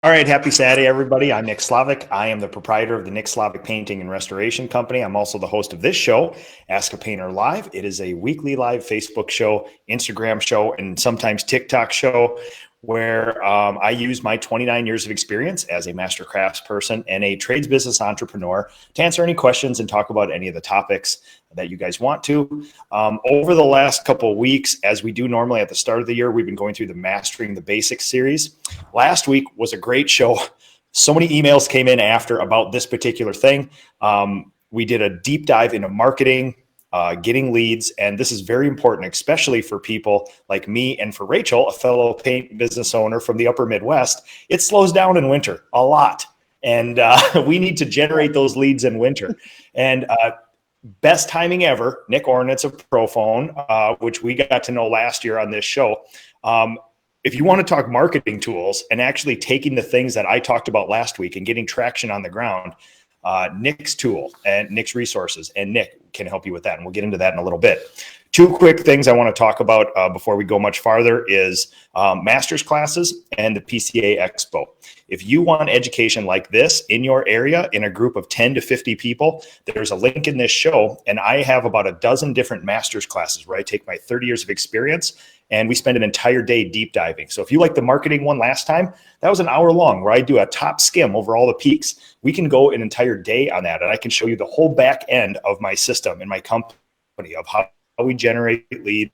All right, happy Saturday, everybody. I'm Nick Slavic. I am the proprietor of the Nick Slavic Painting and Restoration Company. I'm also the host of this show, Ask a Painter Live. It is a weekly live Facebook show, Instagram show, and sometimes TikTok show where I use my 29 years of experience as a master craftsperson and a trades business entrepreneur to answer any questions and talk about any of the topics that you guys want to. Over the last couple of weeks, as we do normally at the start of the year, we've been going through the Mastering the Basics series. Last week was a great show. So many emails came in after about this particular thing. We did a deep dive into marketing, getting leads, and this is very important, especially for people like me and for Rachel, a fellow paint business owner from the upper Midwest. It slows down in winter a lot, and we need to generate those leads in winter. And best timing ever, Nick Ornitz of ProPhone, which we got to know last year on this show. If you want to talk marketing tools and actually taking the things that I talked about last week and getting traction on the ground, Nick's tool and Nick's resources, and Nick can help you with that. And we'll get into that in a little bit. Two quick things I want to talk about before we go much farther is master's classes and the PCA Expo. If you want education like this in your area in a group of 10 to 50 people, there's a link in this show. And I have about a dozen different master's classes where I take my 30 years of experience and we spend an entire day deep diving. So if you like the marketing one last time, that was an hour long where I do a top skim over all the peaks. We can go an entire day on that. And I can show you the whole back end of my system and my company of how we generate leads,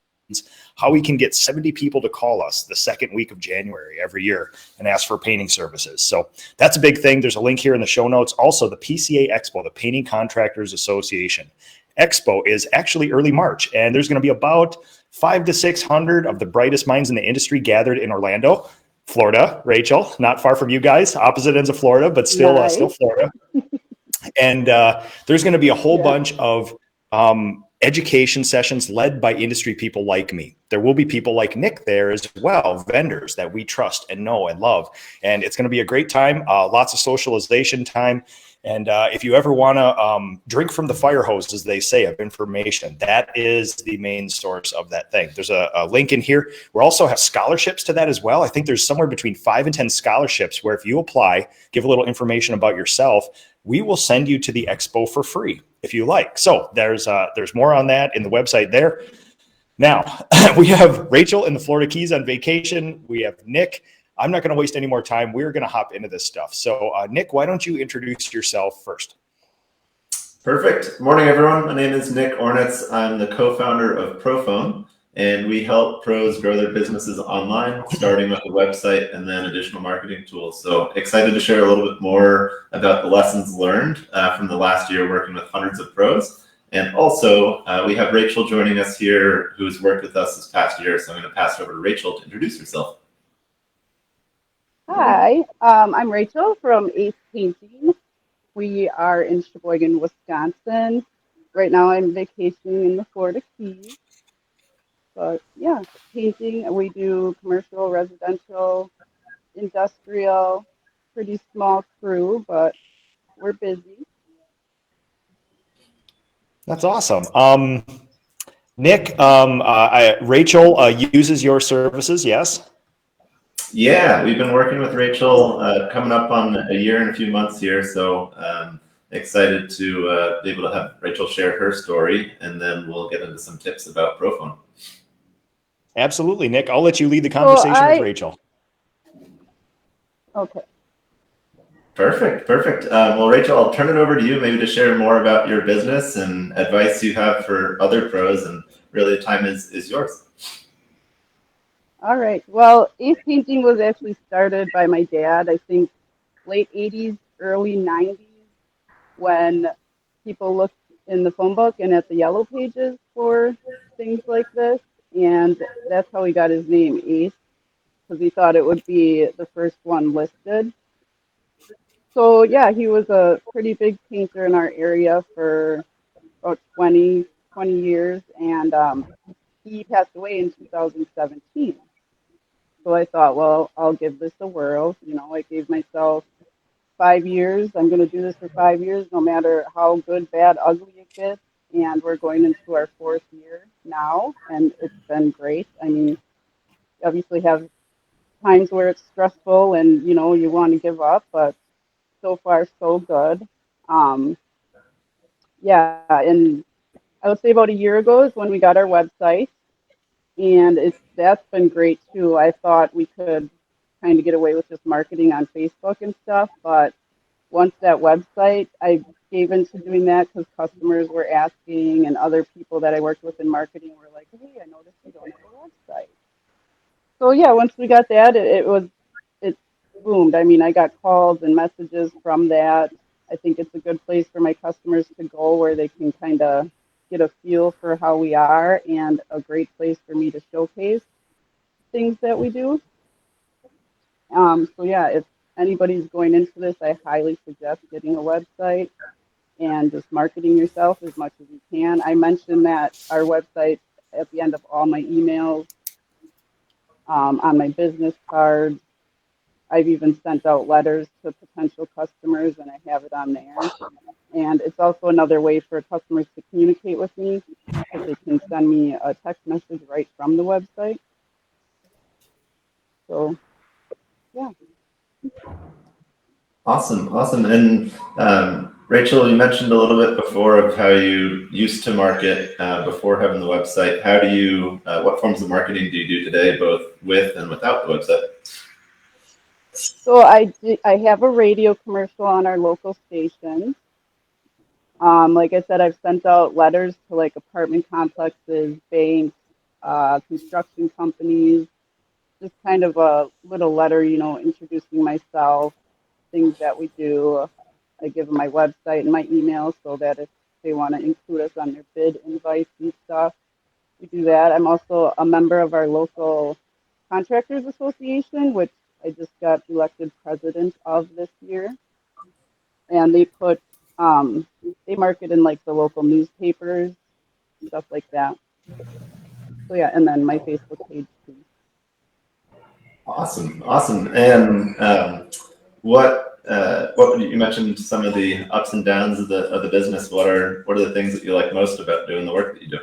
how we can get 70 people to call us the second week of January every year and ask for painting services. So that's a big thing. There's a link here in the show notes. Also, the PCA Expo, the Painting Contractors Association Expo, is actually early March, and there's going to be about 500 to 600 of the brightest minds in the industry gathered in Orlando, Florida. Rachel, not far from you guys, opposite ends of Florida, but still Florida. And there's going to be a whole bunch of education sessions led by industry people like me. There will be people like Nick there as well, vendors that we trust and know and love. And it's going to be a great time, lots of socialization time. And if you ever want to drink from the fire hose, as they say, of information, that is the main source of that thing. There's a link in here. We also have scholarships to that as well. I think there's somewhere between 5 and 10 scholarships where if you apply, give a little information about yourself, we will send you to the expo for free if you like. So there's more on that in the website there. Now, we have Rachel in the Florida Keys on vacation. We have Nick. I'm not going to waste any more time. We're going to hop into this stuff. So, Nick, why don't you introduce yourself first? Perfect. Morning, everyone. My name is Nick Ornitz. I'm the co-founder of ProPhone, and we help pros grow their businesses online, starting with a website and then additional marketing tools. So excited to share a little bit more about the lessons learned from the last year working with hundreds of pros. And also, we have Rachel joining us here, who's worked with us this past year. So I'm going to pass it over to Rachel to introduce herself. Hi, I'm Rachel from Ace Painting. We are in Sheboygan, Wisconsin. Right now I'm vacationing in the Florida Keys. But yeah, painting, we do commercial, residential, industrial, pretty small crew, but we're busy. That's awesome. Nick, Rachel uses your services, yes? Yeah, we've been working with Rachel coming up on a year and a few months here. So excited to be able to have Rachel share her story, and then we'll get into some tips about ProPhone. Absolutely, Nick. I'll let you lead the conversation with Rachel. Okay. Perfect. Well, Rachel, I'll turn it over to you maybe to share more about your business and advice you have for other pros, and really the time is yours. All right. Well, Ace Painting was actually started by my dad, I think late 80s, early 90s, when people looked in the phone book and at the yellow pages for things like this. And that's how he got his name, Ace, because he thought it would be the first one listed. So yeah, he was a pretty big painter in our area for about 20 years, and he passed away in 2017. So I thought, well, I'll give this a whirl. You know, I gave myself 5 years. I'm going to do this for 5 years, no matter how good, bad, ugly it gets. And we're going into our 4th year now, and it's been great. I mean, obviously have times where it's stressful and, you know, you want to give up, but so far so good. Um, yeah, and I would say about a year ago is when we got our website, and that's been great too. I thought we could kind of get away with just marketing on Facebook and stuff, but once that website, I gave into doing that because customers were asking, and other people that I worked with in marketing were like, "Hey, I noticed you don't have a website." So yeah, once we got that, it boomed. I mean, I got calls and messages from that. I think it's a good place for my customers to go where they can kind of get a feel for how we are, and a great place for me to showcase things that we do. So yeah, if anybody's going into this, I highly suggest getting a website and just marketing yourself as much as you can. I mentioned that our website at the end of all my emails, on my business cards. I've even sent out letters to potential customers, and I have it on there. And it's also another way for customers to communicate with me because they can send me a text message right from the website. So yeah. Awesome, awesome. And Rachel, you mentioned a little bit before of how you used to market before having the website. How do you, what forms of marketing do you do today, both with and without the website? So I have a radio commercial on our local station. Like I said, I've sent out letters to like apartment complexes, banks, construction companies, just kind of a little letter, you know, introducing myself, things that we do. I give them my website and my email so that if they want to include us on their bid invites and stuff, we do that. I'm also a member of our local contractors association, which I just got elected president of this year. And they market in like the local newspapers, stuff like that. So yeah, and then my Facebook page too. Awesome, awesome. And what you mentioned some of the ups and downs of the business. What are the things that you like most about doing the work that you do?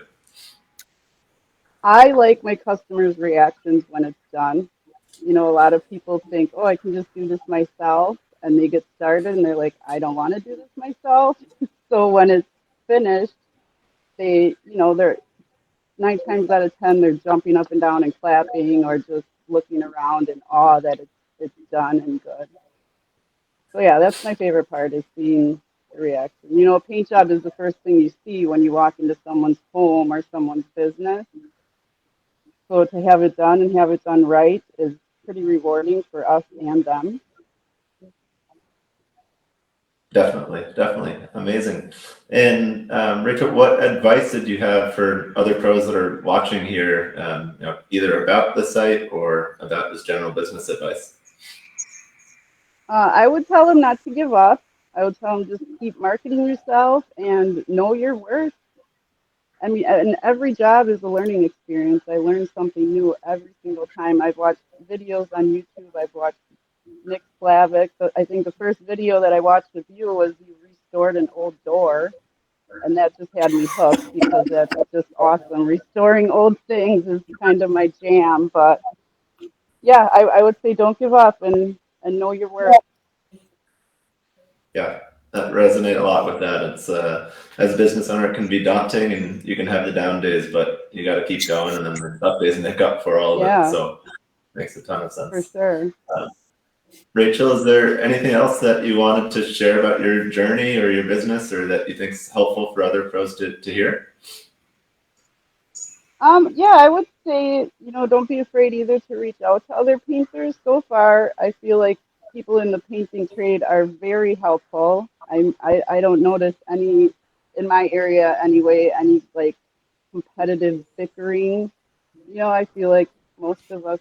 I like my customers' reactions when it's done. You know, a lot of people think, oh, I can just do this myself. And they get started and they're like, I don't want to do this myself. So when it's finished, they're 9 times out of 10, they're jumping up and down and clapping or just looking around in awe that it's done and good. So yeah, that's my favorite part is seeing the reaction. You know, a paint job is the first thing you see when you walk into someone's home or someone's business. So to have it done and have it done right is pretty rewarding for us and them. Definitely, definitely. Amazing. And Rachel, what advice did you have for other pros that are watching here, either about the site or about this general business advice? I would tell them not to give up. I would tell them just keep marketing yourself and know your worth. I mean, and every job is a learning experience. I learn something new every single time. I've watched videos on YouTube. I've watched Nick Slavic. I think the first video that I watched with you was you restored an old door, and that just had me hooked because that's just awesome. Restoring old things is kind of my jam. But yeah, I would say don't give up and know your worth. Yeah, that resonate a lot with that. It's as a business owner, it can be daunting, and you can have the down days, but you got to keep going, and then the up days make up for all of it. So makes a ton of sense. For sure. Rachel, is there anything else that you wanted to share about your journey or your business, or that you think is helpful for other pros to hear? Yeah, I would say, don't be afraid either to reach out to other painters. So far, I feel like people in the painting trade are very helpful. I don't notice any, in my area anyway, any like competitive bickering. I feel like most of us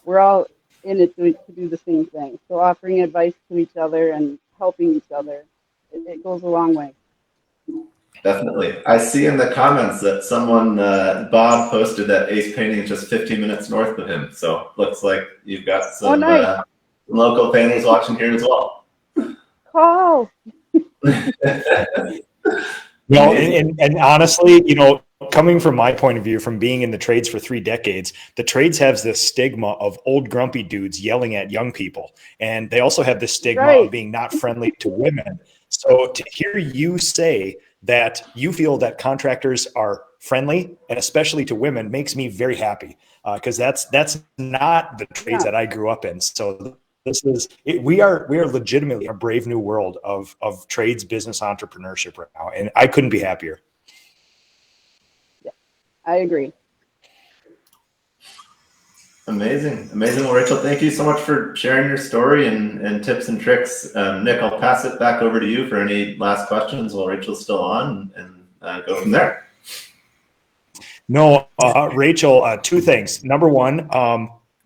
we're all in it to do the same thing. So offering advice to each other and helping each other, it goes a long way. Definitely. I see in the comments that someone, Bob, posted that Ace Painting is just 15 minutes north of him. So looks like you've got some nice. Local painters watching here as well. Call. And honestly, coming from my point of view, from being in the trades for 3 decades, the trades has this stigma of old grumpy dudes yelling at young people. And they also have this stigma Right. of being not friendly to women. So to hear you say that you feel that contractors are friendly, and especially to women, makes me very happy, because that's not the trades Yeah. that I grew up in. So this is it, we are legitimately a brave new world of trades business entrepreneurship right now, and I couldn't be happier. I agree. Amazing. Well, Rachel, thank you so much for sharing your story and tips and tricks. Nick, I'll pass it back over to you for any last questions while Rachel's still on, and go from there. No, Rachel, 2 things. Number one,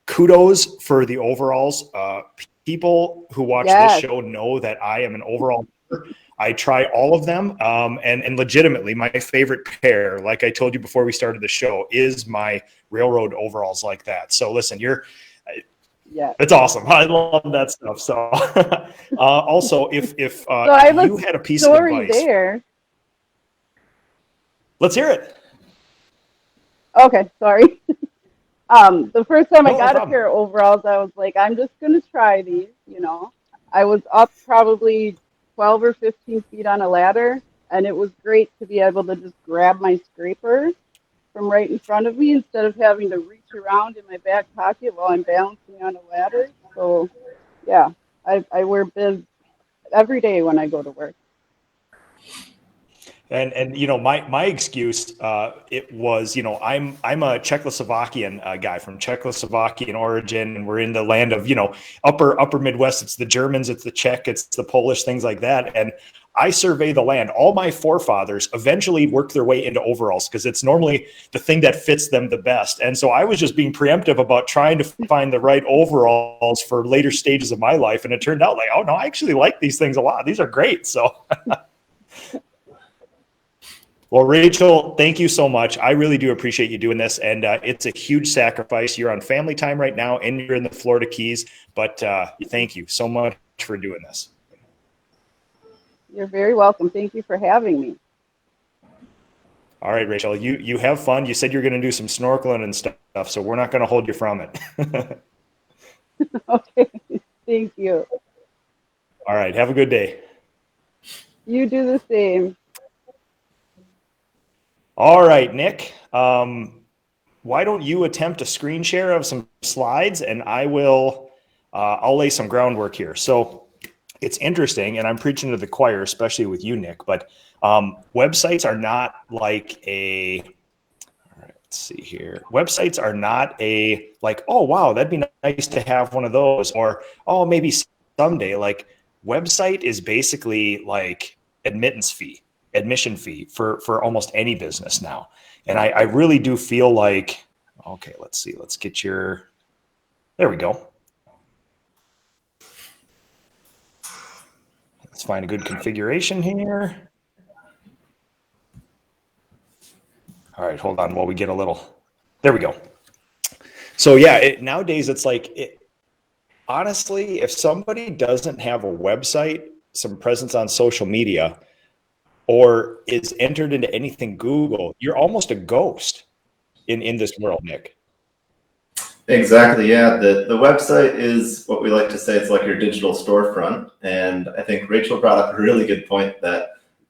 kudos for the overalls. People who watch this show know that I am an overall. I try all of them, and legitimately, my favorite pair, like I told you before we started the show, is my railroad overalls like that. So listen, it's awesome. I love that stuff. So also, if you had a piece of advice, there. Let's hear it. Okay, sorry. The first time I No got a problem. pair of overalls, I was like, I'm just gonna try these. I was up probably 12 or 15 feet on a ladder, and it was great to be able to just grab my scraper from right in front of me instead of having to reach around in my back pocket while I'm balancing on a ladder. So, yeah, I wear bibs every day when I go to work. And my excuse it was, I'm a Czechoslovakian guy from Czechoslovakian origin, and we're in the land of upper Midwest. It's the Germans, it's the Czech, it's the Polish, things like that. And I survey the land. All my forefathers eventually worked their way into overalls because it's normally the thing that fits them the best. And so I was just being preemptive about trying to find the right overalls for later stages of my life, and it turned out like, oh no, I actually like these things a lot. These are great. So. Well, Rachel, thank you so much. I really do appreciate you doing this, and it's a huge sacrifice. You're on family time right now, and you're in the Florida Keys, but thank you so much for doing this. You're very welcome. Thank you for having me. All right, Rachel, you have fun. You said you're going to do some snorkeling and stuff, so we're not going to hold you from it. Okay, thank you. All right, have a good day. You do the same. All right, Nick, why don't you attempt a screen share of some slides, and I'll lay some groundwork here. So it's interesting, and I'm preaching to the choir, especially with you, Nick, but websites are not like all right, let's see here. Websites are not like, oh, wow, that'd be nice to have one of those, or, oh, maybe someday. Like, website is basically like admission fee for almost any business now. And I really do feel like, okay, let's see, there we go. Let's find a good configuration here. All right, hold on while we get there we go. So yeah, nowadays it's like, honestly, if somebody doesn't have a website, some presence on social media, or is entered into anything Google, you're almost a ghost in this world, Nick. Exactly. Yeah. The website is what we like to say. It's like your digital storefront. And I think Rachel brought up a really good point that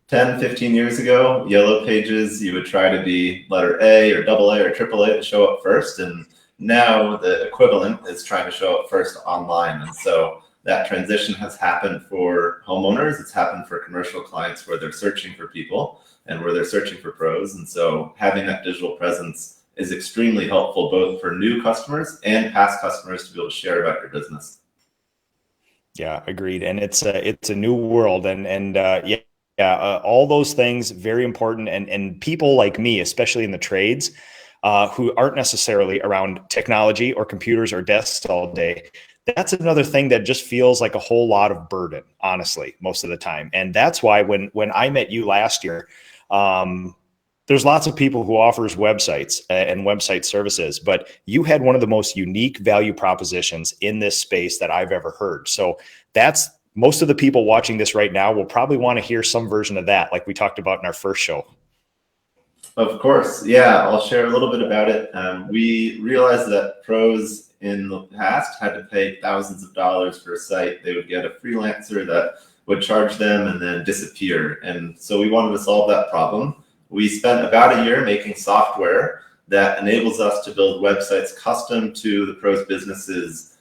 10, 15 years ago, Yellow Pages, you would try to be letter A or double A or triple A to show up first. And now the equivalent is trying to show up first online. And so that transition has happened for homeowners. It's happened for commercial clients where they're searching for people and where they're searching for pros. And so having that digital presence is extremely helpful both for new customers and past customers to be able to share about your business. Yeah, agreed. And it's a new world, and all those things very important. And people like me, especially in the trades, who aren't necessarily around technology or computers or desks all day. That's another thing that just feels like a whole lot of burden, honestly, most of the time. And that's why when I met you last year, there's lots of people who offers websites and website services, but you had one of the most unique value propositions in this space that I've ever heard. So that's most of the people watching this right now will probably want to hear some version of that, like we talked about in our first show. Of course. Yeah, I'll share a little bit about it. We realized that pros in the past had to pay thousands of dollars for a site. They would get a freelancer that would charge them and then disappear. And so we wanted to solve that problem. We spent about a year making software that enables us to build websites custom to the pros' businesses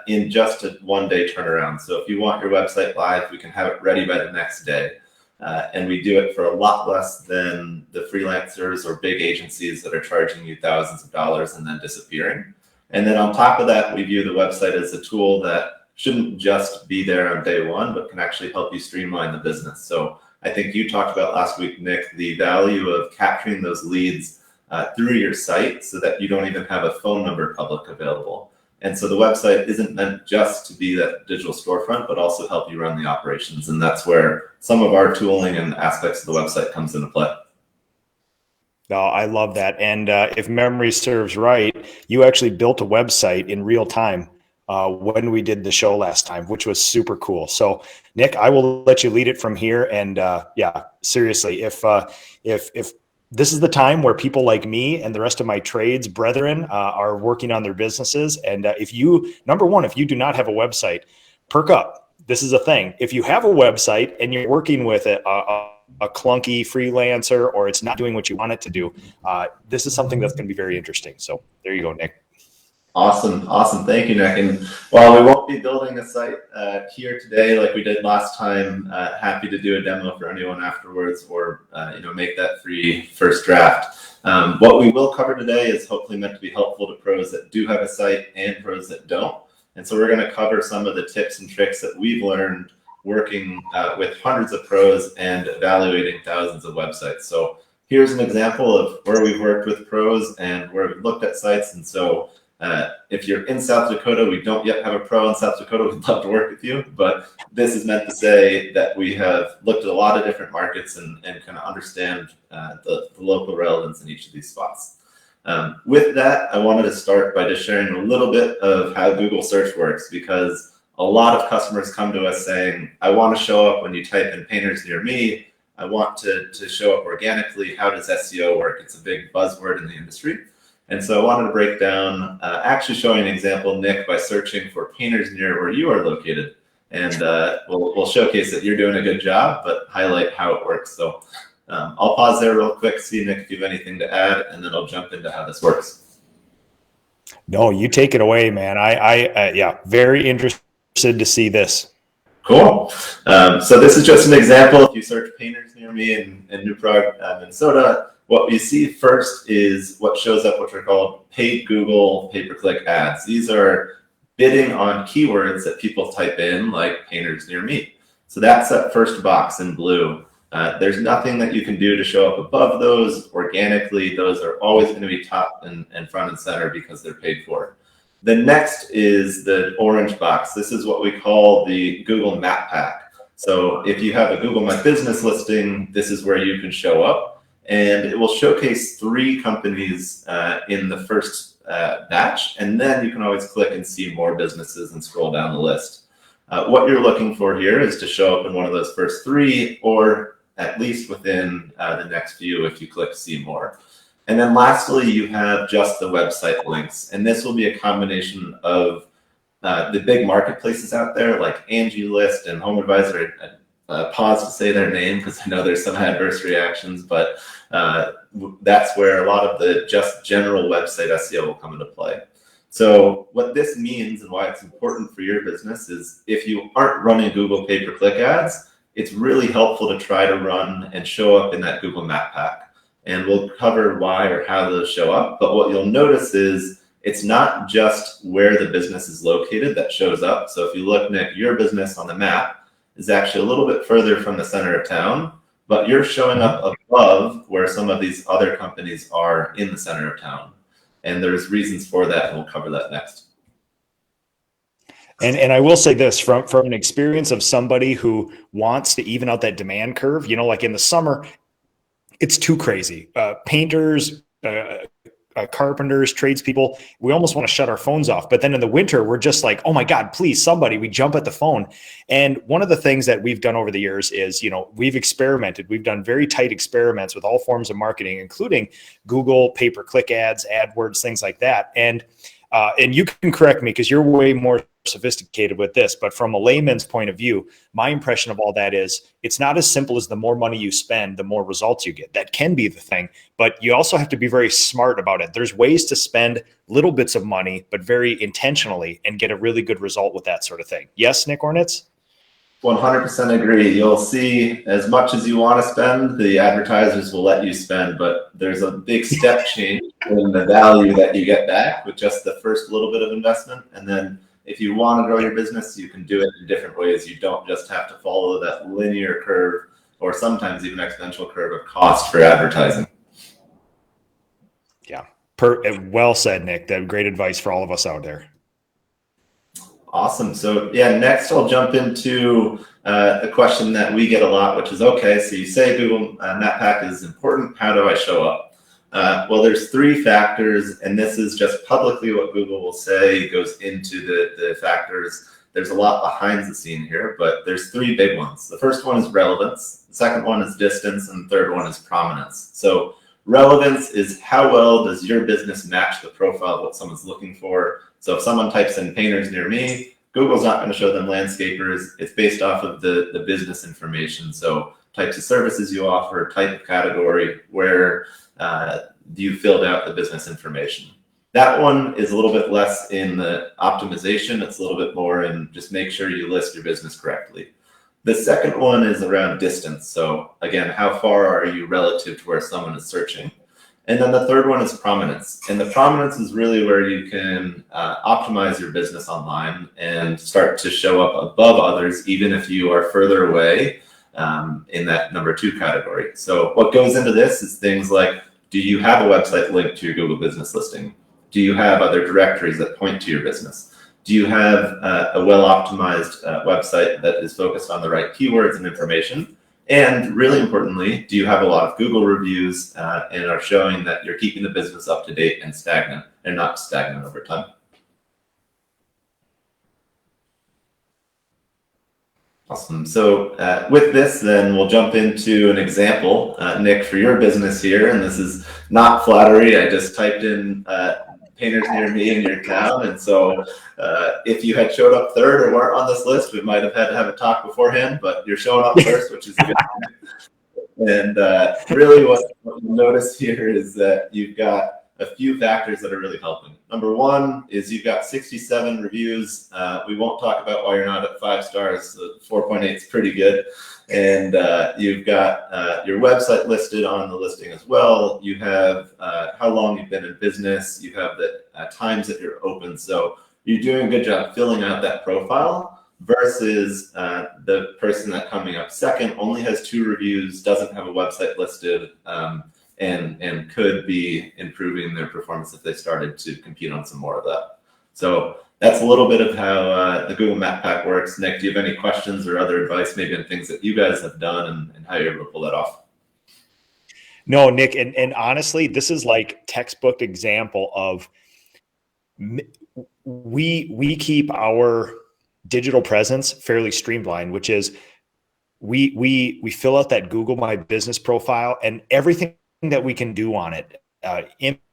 in just a one-day turnaround. So if you want your website live, we can have it ready by the next day. And we do it for a lot less than the freelancers or big agencies that are charging you thousands of dollars and then disappearing. And then on top of that, we view the website as a tool that shouldn't just be there on day one, but can actually help you streamline the business. So I think you talked about last week, Nick, the value of capturing those leads through your site so that you don't even have a phone number public available. And so the website isn't meant just to be that digital storefront, but also help you run the operations. And that's where some of our tooling and aspects of the website comes into play. No, I love that. And if memory serves right, you actually built a website in real time when we did the show last time, which was super cool. So, Nick, I will let you lead it from here. And yeah, seriously, if this is the time where people like me and the rest of my trades brethren are working on their businesses. And if you, number one, if you do not have a website, perk up. This is a thing. If you have a website and you're working with a clunky freelancer or it's not doing what you want it to do, this is something that's going to be very interesting. So there you go, Nick. Awesome. Awesome. Thank you, Nick. And while we won't be building a site here today like we did last time, happy to do a demo for anyone afterwards or make that free first draft. What we will cover today is hopefully meant to be helpful to pros that do have a site and pros that don't. And so we're going to cover some of the tips and tricks that we've learned working with hundreds of pros and evaluating thousands of websites. So here's an example of where we've worked with pros and where we've looked at sites. And so if you're in South Dakota, we don't yet have a pro in South Dakota. We'd love to work with you, but this is meant to say that we have looked at a lot of different markets and kind of understand the local relevance in each of these spots. With that, I wanted to start by just sharing a little bit of how Google search works, because a lot of customers come to us saying, I want to show up when you type in painters near me. I want to show up organically. How does SEO work? It's a big buzzword in the industry. And so I wanted to break down, actually showing an example, Nick, by searching for painters near where you are located. And we'll showcase that you're doing a good job, but highlight how it works. So I'll pause there real quick, see, Nick, if you have anything to add, and then I'll jump into how this works. No, you take it away, man. Yeah, very interested to see this. Cool. So this is just an example. If you search painters near me in New Prague, Minnesota, what you see first is what shows up, which are called paid Google pay-per-click ads. These are bidding on keywords that people type in, like painters near me. So that's that first box in blue. There's nothing that you can do to show up above those organically. Those are always going to be top and front and center because they're paid for. The next is the orange box. This is what we call the Google Map Pack. So if you have a Google My Business listing, this is where you can show up. And it will showcase 3 companies in the first batch. And then you can always click and see more businesses and scroll down the list. What you're looking for here is to show up in one of those first 3, or at least within the next few if you click see more. And then lastly, you have just the website links. And this will be a combination of the big marketplaces out there like Angie List and Home Advisor. Pause to say their name because I know there's some adverse reactions, but that's where a lot of the just general website SEO will come into play. So what this means and why it's important for your business is if you aren't running Google pay-per-click ads, it's really helpful to try to run and show up in that Google Map Pack. And we'll cover why or how those show up. But what you'll notice is it's not just where the business is located that shows up. So if you look, Nick, your business on the map is actually a little bit further from the center of town, but you're showing up above where some of these other companies are in the center of town. And there's reasons for that, and we'll cover that next. And I will say this from an experience of somebody who wants to even out that demand curve, like in the summer, it's too crazy. Painters, carpenters, tradespeople, we almost want to shut our phones off. But then in the winter, we're just like, oh my God, please, somebody, we jump at the phone. And one of the things that we've done over the years is, we've experimented. We've done very tight experiments with all forms of marketing, including Google, pay-per-click ads, AdWords, things like that. And you can correct me because you're way more sophisticated with this, but from a layman's point of view, my impression of all that is it's not as simple as the more money you spend, the more results you get. That can be the thing, but you also have to be very smart about it. There's ways to spend little bits of money, but very intentionally and get a really good result with that sort of thing. Yes, Nick Ornitz? 100% agree. You'll see as much as you want to spend, the advertisers will let you spend, but there's a big step change in the value that you get back with just the first little bit of investment. And then if you want to grow your business, you can do it in different ways. You don't just have to follow that linear curve or sometimes even exponential curve of cost for advertising. Yeah, well said, Nick. That great advice for all of us out there. Awesome. So yeah, next I'll jump into a question that we get a lot, which is, okay, so you say Google Mappack is important. How do I show up? Well, there's 3 factors, and this is just publicly what Google will say goes into the factors. There's a lot behind the scene here, but there's 3 big ones. The first one is relevance. The second one is distance, and the third one is prominence. So relevance is how well does your business match the profile of what someone's looking for. So if someone types in painters near me, Google's not going to show them landscapers. It's based off of the business information. So types of services you offer, type of category, where you filled out the business information. That one is a little bit less in the optimization. It's a little bit more in just make sure you list your business correctly. The second one is around distance. So again, how far are you relative to where someone is searching? And then the third one is prominence. And the prominence is really where you can optimize your business online and start to show up above others, even if you are further away in that number 2 category. So what goes into this is things like, do you have a website linked to your Google business listing? Do you have other directories that point to your business? Do you have a well-optimized website that is focused on the right keywords and information? And really importantly, do you have a lot of Google reviews and are showing that you're keeping the business up to date and stagnant and not stagnant over time? Awesome. So with this, then we'll jump into an example, Nick, for your business here. And this is not flattery. I just typed in painters near me in your town. And so if you had showed up third or weren't on this list, we might have had to have a talk beforehand, but you're showing up first, which is a good thing. And really what you'll notice here is that you've got a few factors that are really helping. Number 1 is you've got 67 reviews. We won't talk about why you're not at 5 stars. 4.8 is pretty good. And you've got your website listed on the listing as well. You have how long you've been in business. You have the times that you're open. So you're doing a good job filling out that profile versus the person that coming up second only has 2 reviews, doesn't have a website listed, and could be improving their performance if they started to compete on some more of that. So that's a little bit of how the Google Map Pack works. Nick, do you have any questions or other advice, maybe on things that you guys have done and how you're able to pull that off? No, Nick, and honestly, this is like textbook example of we keep our digital presence fairly streamlined, which is we fill out that Google My Business profile and everything that we can do on it,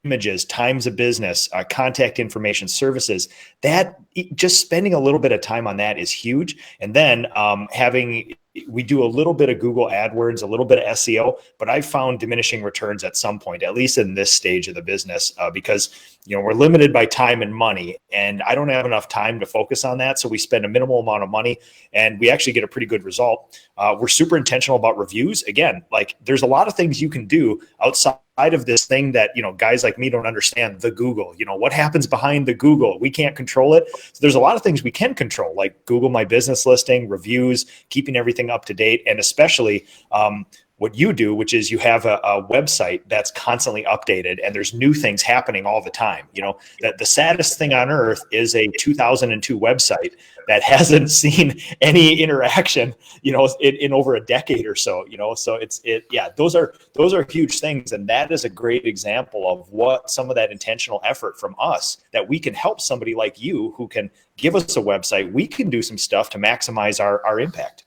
images, times of business, contact information, services, that just spending a little bit of time on that is huge. And then we do a little bit of Google AdWords, a little bit of SEO, but I've found diminishing returns at some point, at least in this stage of the business, because we're limited by time and money, and I don't have enough time to focus on that. So we spend a minimal amount of money, and we actually get a pretty good result. We're super intentional about reviews. Again, like there's a lot of things you can do outside of this thing that, guys like me don't understand, the Google, what happens behind the Google. We can't control it. So there's a lot of things we can control, like Google My Business listing, reviews, keeping everything up to date, and especially what you do, which is you have a website that's constantly updated and there's new things happening all the time. You know, that the saddest thing on earth is a 2002 website that hasn't seen any interaction, you know, in over a decade or so, you know. So yeah, those are huge things. And that is a great example of what some of that intentional effort from us, that we can help somebody like you who can give us a website. We can do some stuff to maximize our impact.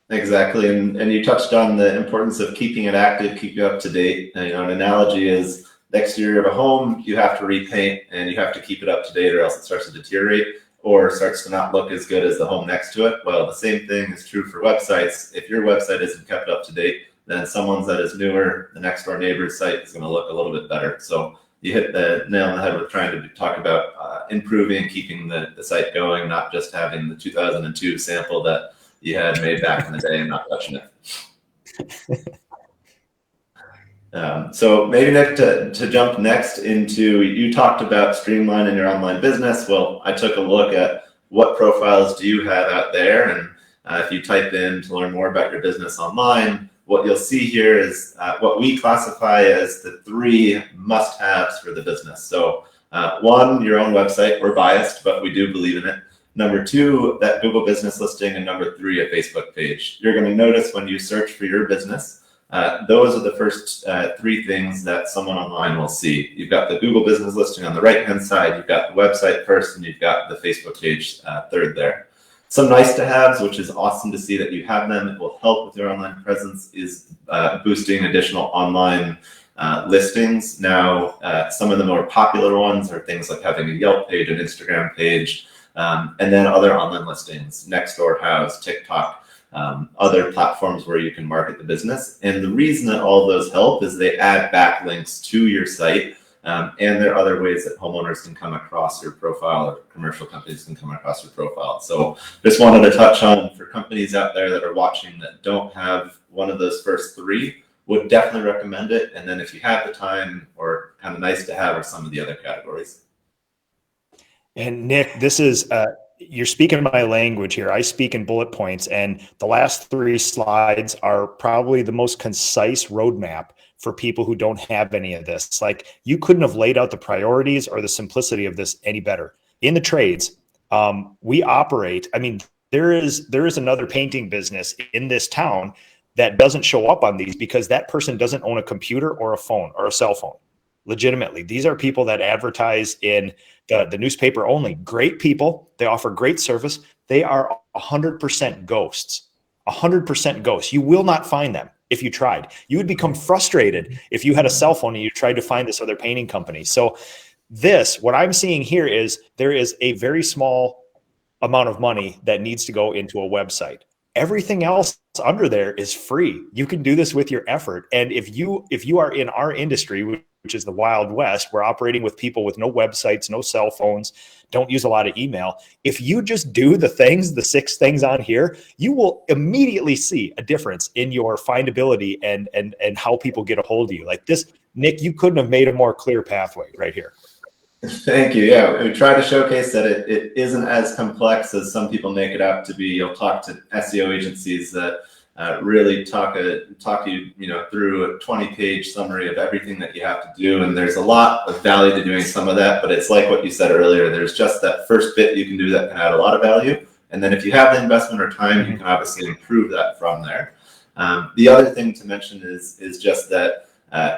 Exactly, and you touched on the importance of keeping it active, keeping it up to date. And, you know, an analogy is the exterior of a home, you have to repaint and you have to keep it up to date, or else it starts to deteriorate or starts to not look as good as the home next to it. Well, the same thing is true for websites. If your website isn't kept up to date, then someone's that is newer, the next door neighbor's site is going to look a little bit better. So you hit the nail on the head with trying to talk about improving, keeping the site going, not just having the 2002 sample that you had made back in the day and not touching it. So maybe Nick, to jump next into, you talked about streamlining your online business. Well, I took a look at what profiles do you have out there, and if you type in to learn more about your business online, what you'll see here is what we classify as the 3 must-haves for the business. So 1, your own website. We're biased, but we do believe in it. Number 2, that Google business listing, and number 3, a Facebook page. You're going to notice when you search for your business, those are the first 3 things that someone online will see. You've got the Google business listing on the right-hand side, you've got the website first, and you've got the Facebook page third there. Some nice to haves, which is awesome to see that you have them. It will help with your online presence, is boosting additional online listings. Now, some of the more popular ones are things like having a Yelp page, an Instagram page, and then other online listings, Nextdoor, House, TikTok, other platforms where you can market the business. And the reason that all of those help is they add backlinks to your site, and there are other ways that homeowners can come across your profile, or commercial companies can come across your profile. So just wanted to touch on, for companies out there that are watching that don't have one of those first 3, would definitely recommend it. And then if you have the time, or kind of nice to have, are some of the other categories. And Nick, this is, you're speaking my language here. I speak in bullet points, and the last 3 slides are probably the most concise roadmap for people who don't have any of this. Like, you couldn't have laid out the priorities or the simplicity of this any better. In the trades, we operate, I mean, there is another painting business in this town that doesn't show up on these because that person doesn't own a computer or a phone or a cell phone. Legitimately, these are people that advertise in the newspaper only. Great people. They offer great service. They are 100% ghosts. 100% ghosts. You will not find them if you tried. You would become frustrated if you had a cell phone and you tried to find this other painting company. So what I'm seeing here is there is a very small amount of money that needs to go into a website. Everything else under there is free. You can do this with your effort. And if you are in our industry, which is the Wild West, we're operating with people with no websites, no cell phones, don't use a lot of email. If you just do the 6 things on here, you will immediately see a difference in your findability and how people get a hold of you. Like this, Nick, you couldn't have made a more clear pathway right here. Thank you. Yeah, we try to showcase that it isn't as complex as some people make it out to be. You'll talk to SEO agencies that really talk you through a 20-page summary of everything that you have to do, and there's a lot of value to doing some of that. But it's like what you said earlier. There's just that first bit you can do that can add a lot of value, and then if you have the investment or time, you can obviously improve that from there. The other thing to mention is just that.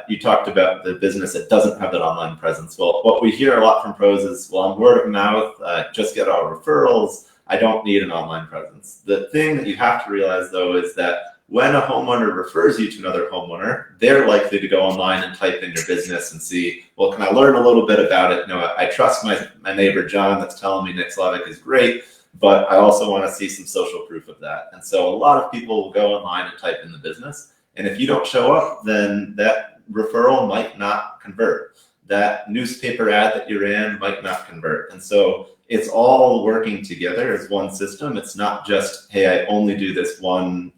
You talked about the business that doesn't have that online presence. Well, what we hear a lot from pros is, well, I'm word of mouth, just get our referrals. I don't need an online presence. The thing that you have to realize, though, is that when a homeowner refers you to another homeowner, they're likely to go online and type in your business and see, well, can I learn a little bit about it? I trust my neighbor, John, that's telling me Nick Slavic is great, but I also want to see some social proof of that. And so a lot of people will go online and type in the business. And if you don't show up, then that referral might not convert. That newspaper ad that you ran might not convert. And so it's all working together as one system. It's not just, hey, I only do this one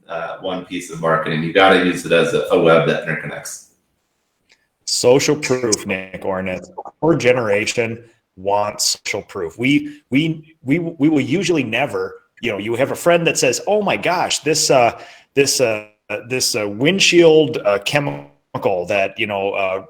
piece of marketing. You got to use it as a web that interconnects. Social proof, Nick Ornett. Our generation wants social proof. We will usually never, you have a friend that says, oh my gosh, this this windshield chemical that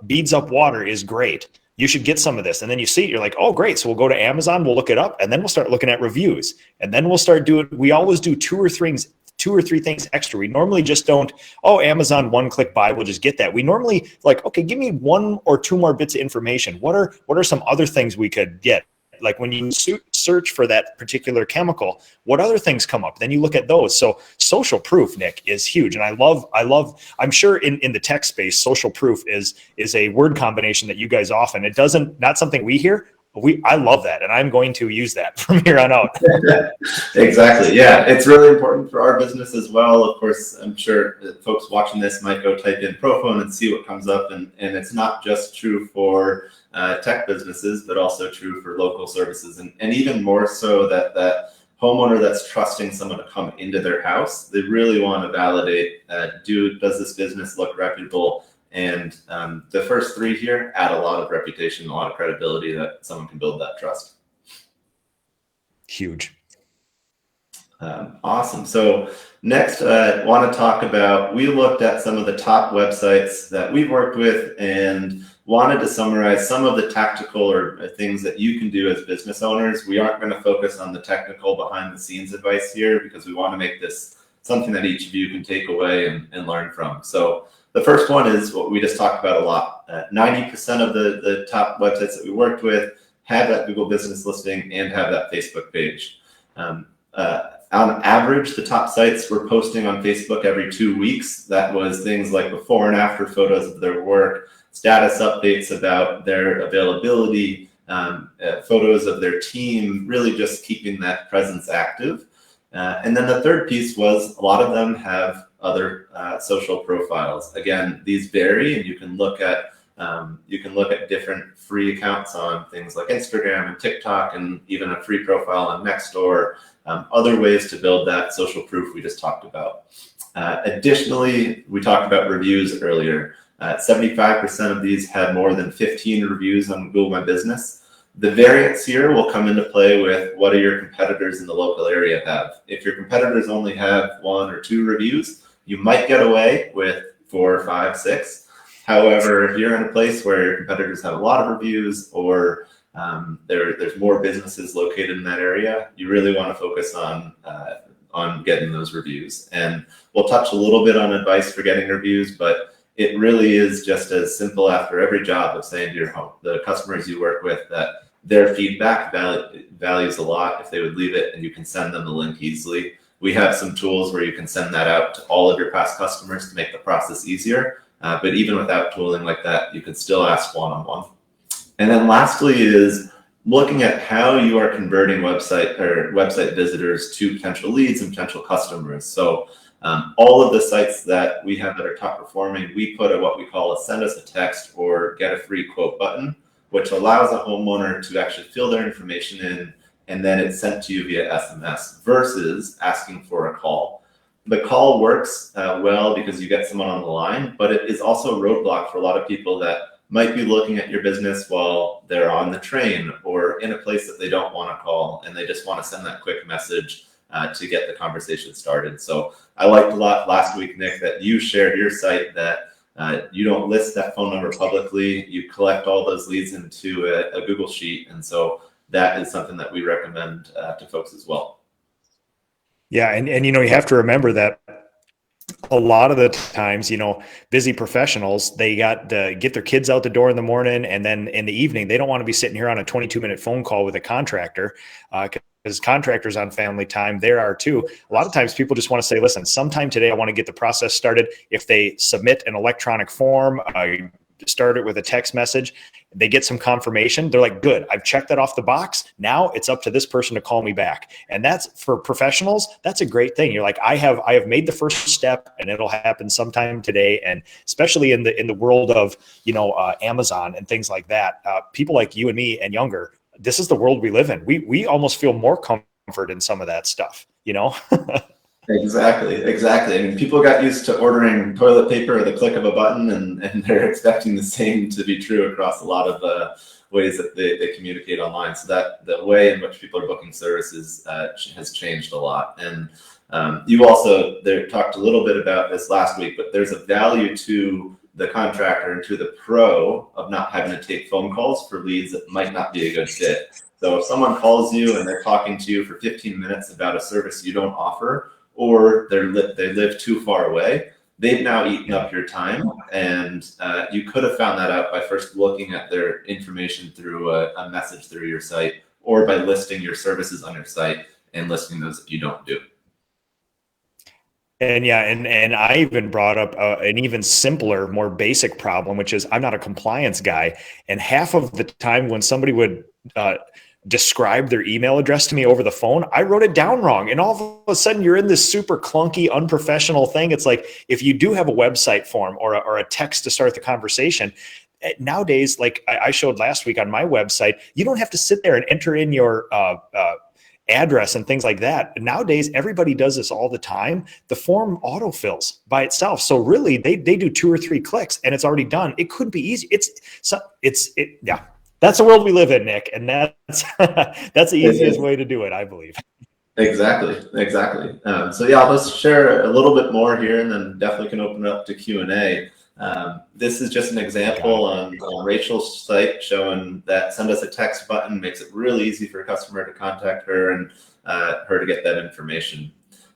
beads up water is great. You should get some of this. And then you see it, you're like, oh, great. So we'll go to Amazon, we'll look it up, and then we'll start looking at reviews. And then we'll start doing, we always do two or three things extra. We normally just don't, oh, Amazon, one click buy, we'll just get that. We normally like, okay, give me one or two more bits of information. What are some other things we could get? Like when you search for that particular chemical, what other things come up? Then you look at those. So social proof, Nick, is huge. And I love, I'm sure in the tech space, social proof is a word combination that you guys often, not something we hear. I love that. And I'm going to use that from here on out. Exactly. Yeah. It's really important for our business as well. Of course, I'm sure that folks watching this might go type in Prophone and see what comes up. And it's not just true for tech businesses, but also true for local services. And even more so that homeowner that's trusting someone to come into their house, they really want to validate, does this business look reputable? And the first three here add a lot of reputation, a lot of credibility that someone can build that trust. Huge. Awesome. So next, I want to talk about, we looked at some of the top websites that we've worked with and wanted to summarize some of the tactical or things that you can do as business owners. We aren't going to focus on the technical behind the scenes advice here because we want to make this something that each of you can take away and learn from. So the first one is what we just talked about a lot. 90% of the top websites that we worked with have that Google business listing and have that Facebook page. On average, the top sites were posting on Facebook every 2 weeks. That was things like before and after photos of their work, status updates about their availability, photos of their team, really just keeping that presence active. And then the third piece was a lot of them have other social profiles. Again, these vary, and you can look at different free accounts on things like Instagram and TikTok, and even a free profile on Nextdoor. Other ways to build that social proof we just talked about. Additionally, we talked about reviews earlier. 75% of these had more than 15 reviews on Google My Business. The variance here will come into play with what do your competitors in the local area have. If your competitors only have 1 or 2 reviews, you might get away with 4, 5, 6. However, if you're in a place where your competitors have a lot of reviews or there's more businesses located in that area, you really want to focus on getting those reviews. And we'll touch a little bit on advice for getting reviews, but it really is just as simple after every job of saying to the customers you work with that their feedback values a lot if they would leave it, and you can send them the link easily. We have some tools where you can send that out to all of your past customers to make the process easier. But even without tooling like that, you could still ask one-on-one. And then lastly is looking at how you are converting website visitors to potential leads and potential customers. So all of the sites that we have that are top performing, we put what we call a send us a text or get a free quote button, which allows a homeowner to actually fill their information in, and then it's sent to you via SMS versus asking for a call. The call works well because you get someone on the line, but it is also a roadblock for a lot of people that might be looking at your business while they're on the train or in a place that they don't want to call, and they just want to send that quick message to get the conversation started. So I liked a lot last week, Nick, that you shared your site that you don't list that phone number publicly. You collect all those leads into a Google Sheet. And so that is something that we recommend to folks as well. Yeah. And you have to remember that a lot of the times, busy professionals, they got to get their kids out the door in the morning, and then in the evening, they don't want to be sitting here on a 22-minute phone call with a contractor because contractors on family time, there are too. A lot of times people just want to say, listen, sometime today, I want to get the process started. If they submit an electronic form, start it with a text message, they get some confirmation. They're like, good, I've checked that off the box. Now it's up to this person to call me back. And that's for professionals. That's a great thing. You're like, I have made the first step, and it'll happen sometime today. And especially in the world of, Amazon and things like that, people like you and me and younger, this is the world we live in. We almost feel more comfort in some of that stuff, Exactly. I mean, people got used to ordering toilet paper at the click of a button, and they're expecting the same to be true across a lot of ways that they communicate online. So that the way in which people are booking services has changed a lot. And you also talked a little bit about this last week, but there's a value to the contractor and to the pro of not having to take phone calls for leads that might not be a good fit. So if someone calls you and they're talking to you for 15 minutes about a service you don't offer, or they live too far away, they've now eaten up your time. And you could have found that out by first looking at their information through a message through your site, or by listing your services on your site and listing those that you don't do. And yeah, and I even brought up an even simpler, more basic problem, which is I'm not a compliance guy. And half of the time when somebody would describe their email address to me over the phone, I wrote it down wrong. And all of a sudden you're in this super clunky, unprofessional thing. It's like, if you do have a website form or a text to start the conversation, nowadays, like I showed last week on my website, you don't have to sit there and enter in your address and things like that. Nowadays, everybody does this all the time. The form autofills by itself. So really, they do 2 or 3 clicks and it's already done. It could be easy. Yeah. That's the world we live in, Nick, and that's the easiest way to do it, I believe. Exactly. So yeah, I'll just share a little bit more here, and then definitely can open it up to Q&A. This is just an example on Rachel's site showing that send us a text button makes it really easy for a customer to contact her and her to get that information.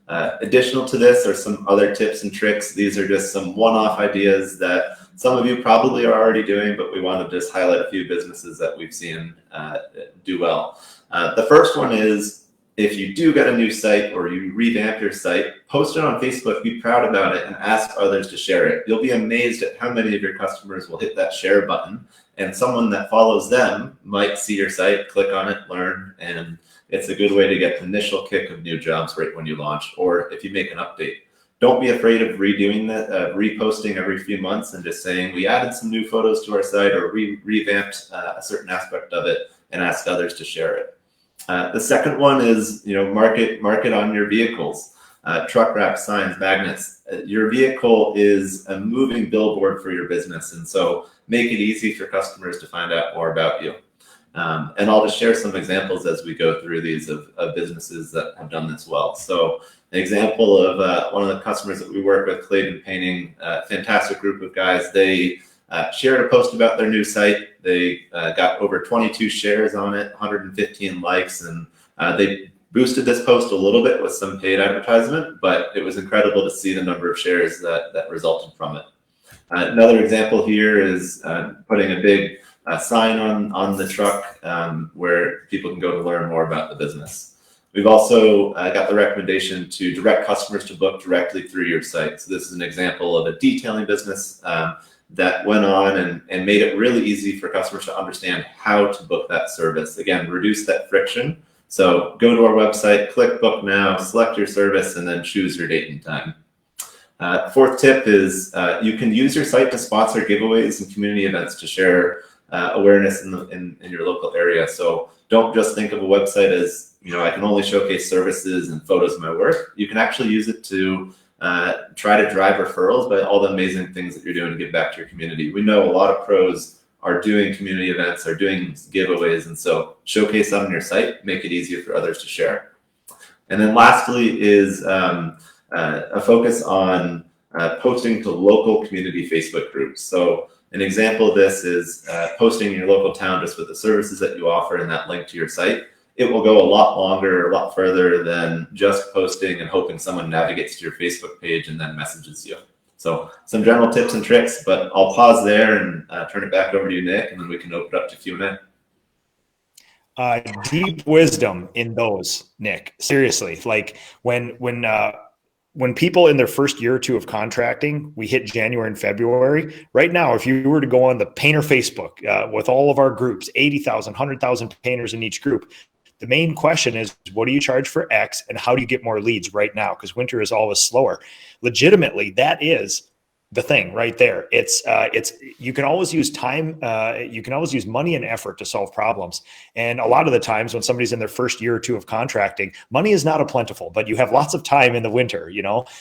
Additional to this are some other tips and tricks. These are just some one-off ideas that some of you probably are already doing, but we want to just highlight a few businesses that we've seen do well. The first one is, if you do get a new site or you revamp your site, post it on Facebook, be proud about it, and ask others to share it. You'll be amazed at how many of your customers will hit that share button, and someone that follows them might see your site, click on it, learn, and it's a good way to get the initial kick of new jobs right when you launch, or if you make an update. Don't be afraid of redoing that, reposting every few months and just saying, we added some new photos to our site, or revamped a certain aspect of it, and ask others to share it. The second one is, market on your vehicles, truck wraps, signs, magnets. Your vehicle is a moving billboard for your business, and so make it easy for customers to find out more about you. And I'll just share some examples as we go through these of businesses that have done this well. So an example of one of the customers that we work with, Clayton Painting, fantastic group of guys. They shared a post about their new site. They got over 22 shares on it, 115 likes, and they boosted this post a little bit with some paid advertisement, but it was incredible to see the number of shares that resulted from it. Another example here is putting a big sign on the truck where people can go to learn more about the business. We've also got the recommendation to direct customers to book directly through your site. So this is an example of a detailing business that went on and made it really easy for customers to understand how to book that service. Again, reduce that friction. So go to our website, click book now, select your service, and then choose your date and time. Fourth tip is you can use your site to sponsor giveaways and community events to share awareness in your local area. So don't just think of a website as, I can only showcase services and photos of my work. You can actually use it to try to drive referrals by all the amazing things that you're doing to give back to your community. We know a lot of pros are doing community events, are doing giveaways, and so showcase them on your site, make it easier for others to share. And then lastly is a focus on posting to local community Facebook groups. So an example of this is posting in your local town just with the services that you offer and that link to your site. It will go a lot longer, a lot further than just posting and hoping someone navigates to your Facebook page and then messages you. So some general tips and tricks, but I'll pause there and turn it back over to you, Nick, and then we can open it up to Q&A. Deep wisdom in those, Nick. Seriously, like when people in their first year or two of contracting, we hit January and February. Right now, if you were to go on the painter Facebook with all of our groups, 80,000, 100,000 painters in each group, the main question is, what do you charge for X and how do you get more leads right now? Because winter is always slower. Legitimately, that is the thing right there. It's you can always use time. You can always use money and effort to solve problems. And a lot of the times when somebody's in their first year or two of contracting, money is not a plentiful, but you have lots of time in the winter,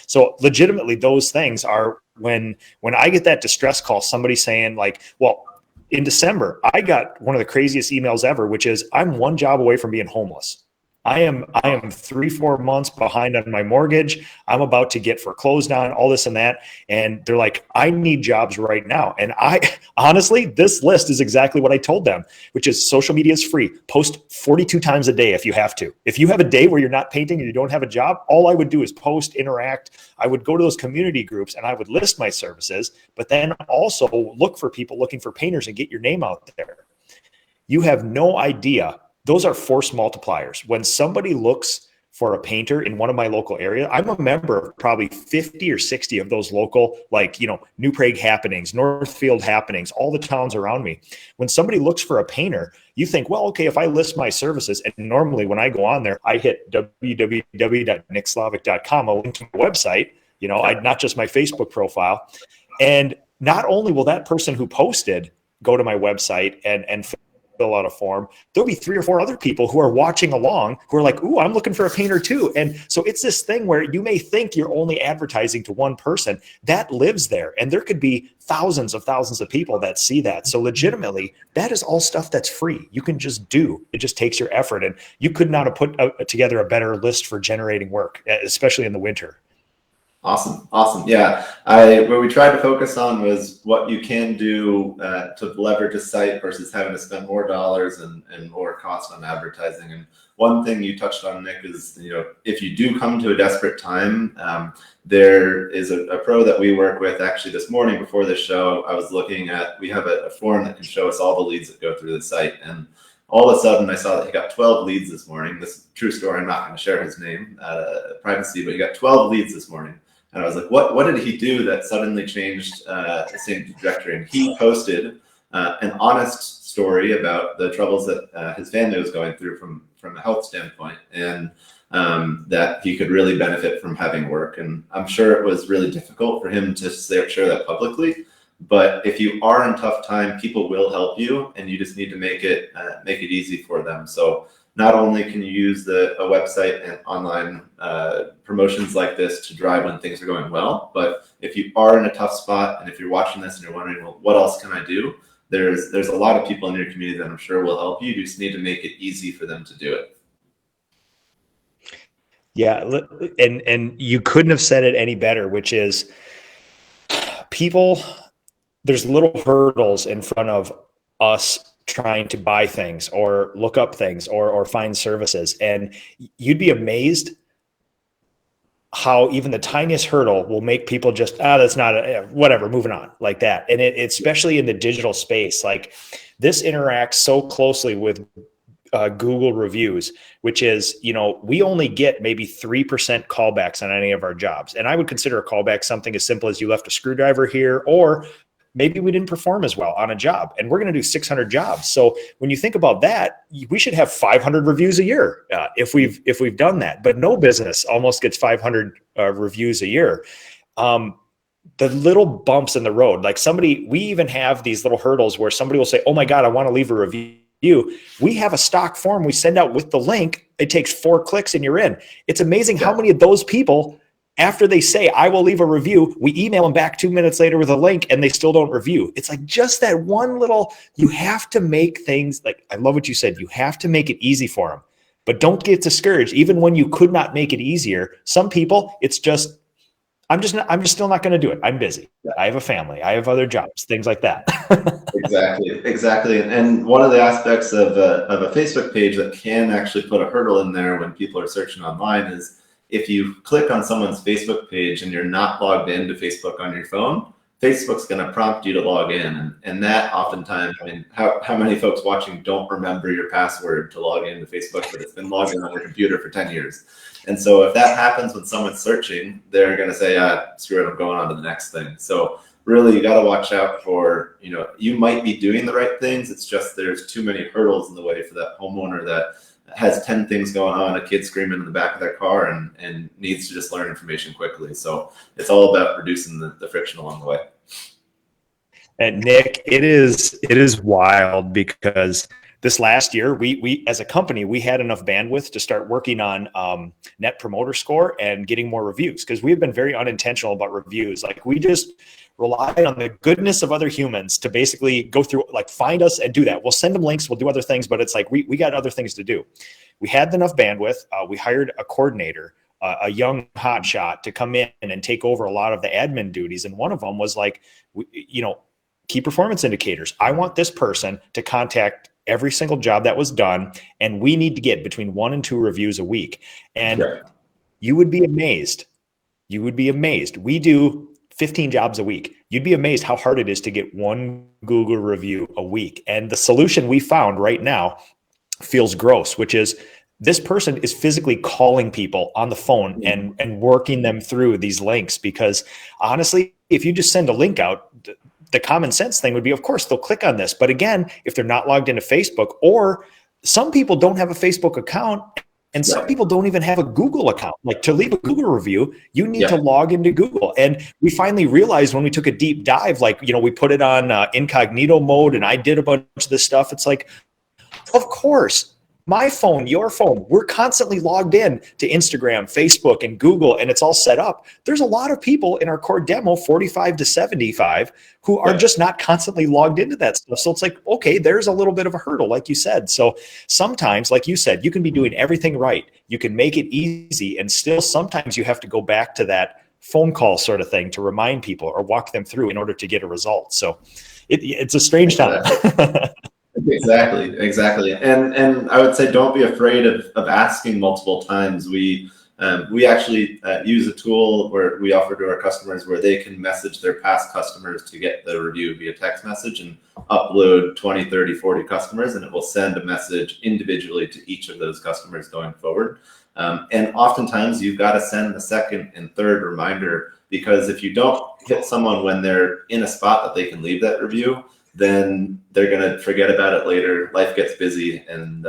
So legitimately, those things are when I get that distress call, somebody saying like, well, in December, I got one of the craziest emails ever, which is I'm one job away from being homeless. I am 3-4 months behind on my mortgage. I'm about to get foreclosed on, all this and that. And they're like, I need jobs right now. And I honestly, this list is exactly what I told them, which is social media is free. Post 42 times a day if you have to. If you have a day where you're not painting and you don't have a job, all I would do is post, interact. I would go to those community groups and I would list my services, but then also look for people looking for painters and get your name out there. You have no idea. Those are force multipliers. When somebody looks for a painter in one of my local area, I'm a member of probably 50 or 60 of those local, like, New Prague happenings, Northfield happenings, all the towns around me. When somebody looks for a painter, you think, well, okay, if I list my services, and normally when I go on there, I hit www.nickslavic.com, a link to my website, not just my Facebook profile. And not only will that person who posted go to my website and fill out a form, there'll be 3 or 4 other people who are watching along who are like, ooh, I'm looking for a painter too. And so it's this thing where you may think you're only advertising to one person that lives there. And there could be thousands of people that see that. So legitimately, that is all stuff that's free. You can just do. It just takes your effort. And you could not have put together a better list for generating work, especially in the winter. Awesome. Yeah. What we tried to focus on was what you can do to leverage a site versus having to spend more dollars and more cost on advertising. And one thing you touched on, Nick, is, if you do come to a desperate time, there is a pro that we work with. Actually, this morning before this show, I was looking at, we have a form that can show us all the leads that go through the site. And all of a sudden, I saw that he got 12 leads this morning. This is a true story. I'm not going to share his name, privacy, but he got 12 leads this morning. And I was like, what did he do that suddenly changed the same trajectory? And he posted an honest story about the troubles that his family was going through from a health standpoint, and that he could really benefit from having work. And I'm sure it was really difficult for him to share that publicly. But if you are in tough time, people will help you, and you just need to make it easy for them. So not only can you use a website and online promotions like this to drive when things are going well, but if you are in a tough spot, and if you're watching this and you're wondering, well, what else can I do? There's a lot of people in your community that I'm sure will help you. You just need to make it easy for them to do it. Yeah, and you couldn't have said it any better, which is there's little hurdles in front of us trying to buy things or look up things or find services. And you'd be amazed how even the tiniest hurdle will make people just, that's not whatever, moving on, like that. And especially in the digital space, like this interacts so closely with Google reviews, which is, we only get maybe 3% callbacks on any of our jobs. And I would consider a callback something as simple as you left a screwdriver here, or maybe we didn't perform as well on a job, and we're going to do 600 jobs. So when you think about that, we should have 500 reviews a year if we've done that. But no business almost gets 500 reviews a year. The little bumps in the road, like we even have these little hurdles where somebody will say, "Oh my God, I want to leave a review." We have a stock form we send out with the link. It takes 4 clicks and you're in. It's amazing how many of those people, after they say, I will leave a review, we email them back 2 minutes later with a link and they still don't review. It's like just that one little, you have to make things, like, I love what you said, you have to make it easy for them, but don't get discouraged. Even when you could not make it easier, some people, it's just, I'm just still not going to do it. I'm busy. I have a family. I have other jobs, things like that. Exactly. And one of the aspects of a Facebook page that can actually put a hurdle in there when people are searching online is if you click on someone's Facebook page and you're not logged into Facebook on your phone, Facebook's going to prompt you to log in. And that oftentimes, I mean, how many folks watching don't remember your password to log into Facebook, but it's been logged in on your computer for 10 years. And so if that happens when someone's searching, they're going to say, screw it, I'm going on to the next thing. So really, you got to watch out for, you might be doing the right things. It's just there's too many hurdles in the way for that homeowner that has 10 things going on, a kid screaming in the back of their car and needs to just learn information quickly. So it's all about reducing the friction along the way. And Nick, it is wild because this last year, we as a company, we had enough bandwidth to start working on net promoter score and getting more reviews, because we've been very unintentional about reviews. Like, we just rely on the goodness of other humans to basically go through, like, find us and do that. We'll send them links, we'll do other things, but it's like, we got other things to do. We had enough bandwidth. We hired a coordinator, a young hotshot, to come in and take over a lot of the admin duties. And one of them was like, key performance indicators. I want this person to contact every single job that was done, and we need to get between 1 and 2 reviews a week. And you would be amazed. You would be amazed. We do 15 jobs a week. You'd be amazed how hard it is to get 1 Google review a week. And the solution we found right now feels gross, which is, this person is physically calling people on the phone and working them through these links. Because honestly, if you just send a link out, the common sense thing would be, of course, they'll click on this. But again, if they're not logged into Facebook, or some people don't have a Facebook account, and some people don't even have a Google account. Like, to leave a Google review, you need to log into Google. And we finally realized, when we took a deep dive, like, we put it on incognito mode, and I did a bunch of this stuff. It's like, of course, my phone, your phone, we're constantly logged in to Instagram, Facebook, and Google, and it's all set up. There's a lot of people in our core demo, 45 to 75, who are just not constantly logged into that stuff. So it's like, okay, there's a little bit of a hurdle, like you said. So sometimes, like you said, you can be doing everything right. You can make it easy, and still sometimes you have to go back to that phone call sort of thing to remind people or walk them through in order to get a result. So it's a strange time. Exactly. And I would say, don't be afraid of asking multiple times. We actually use a tool where we offer to our customers where they can message their past customers to get the review via text message, and upload 20, 30, 40 customers, and it will send a message individually to each of those customers going forward. And oftentimes you've got to send the second and third reminder, because if you don't hit someone when they're in a spot that they can leave that review, then they're going to forget about it later. Life gets busy. And